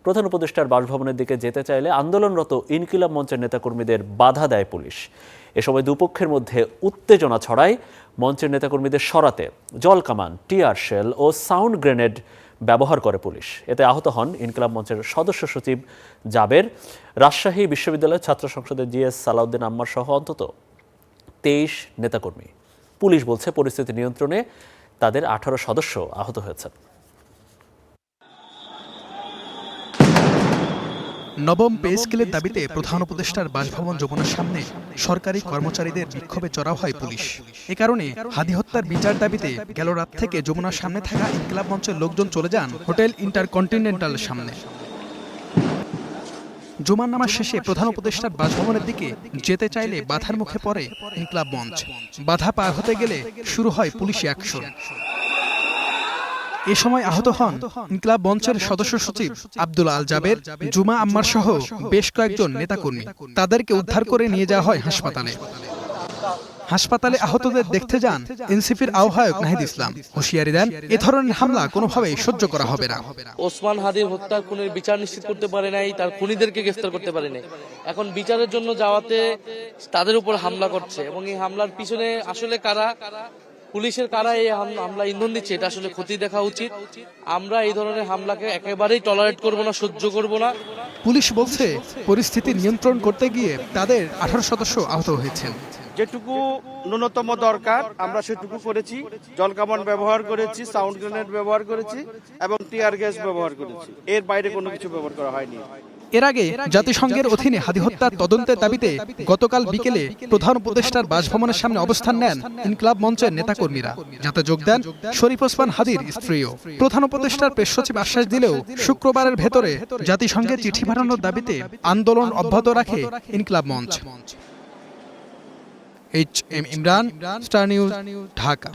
প্রধান উপদেষ্টার বাসভবনের দিকে যেতে চাইলে আন্দোলনরত ইনকিলাব মঞ্চের নেতাকর্মীদের বাধা দেয় পুলিশ। এ সময় দুপক্ষের মধ্যে উত্তেজনা ছড়ায়। মঞ্চের নেতাকর্মীদের সরাতে জলকামান, টিয়ার শেল ও সাউন্ড গ্রেনেড ব্যবহার করে পুলিশ। এতে আহত হন ইনকিলাব মঞ্চের সদস্য সচিব জাবের, রাজশাহী বিশ্ববিদ্যালয়ের ছাত্র সংসদের জিএস সালাউদ্দিন আম্মার সহ অন্তত 23 নেতাকর্মী। পুলিশ বলছে পরিস্থিতি নিয়ন্ত্রণে তাদের 18 সদস্য আহত হয়েছেন। নবম পে স্কেলের দাবিতে প্রধান উপদেষ্টার বাসভবন যমুনার সামনে সরকারি কর্মচারীদের বিক্ষোভে চড়াও হয় পুলিশ। এ কারণে হাদি হত্যার বিচার দাবিতে গেল রাত থেকে যমুনার সামনে থাকা ইনকিলাব মঞ্চের লোকজন চলে যান হোটেল ইন্টারকন্টিনেন্টালের সামনে। জুমার নামাজ শেষে প্রধান উপদেষ্টার বাসভবনের দিকে যেতে চাইলে বাধার মুখে পড়ে ইনকিলাব মঞ্চ। বাধা পার হতে গেলে শুরু হয় পুলিশি অ্যাকশন। এ সময় আহত হন ইনকিলাব মঞ্চের সদস্য সচিব আব্দুল আল জাবের, জুমা আম্মার সহ বেশ কয়েকজন নেতাকর্মী। তাদেরকে উদ্ধার করে নিয়ে যাওয়া হয় হাসপাতালে। হাসপাতালে আহতদের দেখতে যান এনসিপির আহ্বায়ক নাহিদ ইসলাম। হুঁশিয়ারি দেন, এ ধরনের হামলা কোনোভাবেই সহ্য করা হবে না। ওসমান হাদির হত্যার খুনের বিচার নিশ্চিত করতে পারে নাই, তার খুনিদেরকে গ্রেফতার করতে পারে নাই। এখন বিচারের জন্য যাওয়াতে তাদের উপর হামলা করছে এবং এই হামলার পিছনে আসলে কারা, পুলিশের কারা এই হামলা ইন্ধন দিচ্ছে, এটা আসলে খতিয়ে দেখা উচিত। আমরা এই ধরনের হামলাকে একেবারেই টলারেট করব না, সহ্য করব না। পুলিশ বলছে পরিস্থিতি নিয়ন্ত্রণ করতে গিয়ে তাদের 18 সদস্য আহত হয়েছেন। যেটুকু ন্যূনতম দরকার আমরা সেটুকু করেছি। জলকামান ব্যবহার করেছি, সাউন্ড গ্রেনেড ব্যবহার করেছি এবং টিয়ার গ্যাস ব্যবহার করেছি। এর বাইরে কোনো কিছু ব্যবহার করা হয়নি। এর আগে জাতিসংঘের অধীনে হাদি হত্যার তদন্তের দাবিতে গতকাল বিকেলে প্রধান উপদেষ্টার বাসভবনের সামনে অবস্থান নেন ইনকিলাব মঞ্চের নেতাকর্মীরা, যাতে যোগ দেন শরীফ ওসমান হাদির স্ত্রীও। প্রধান উপদেষ্টার প্রেস সচিব আশ্বাস দিলেও শুক্রবারের ভেতরে জাতিসংঘে চিঠি পাঠানোর দাবিতে আন্দোলন অব্যাহত রাখে ইনকিলাব মঞ্চ। HM Imran, star news, Dhaka.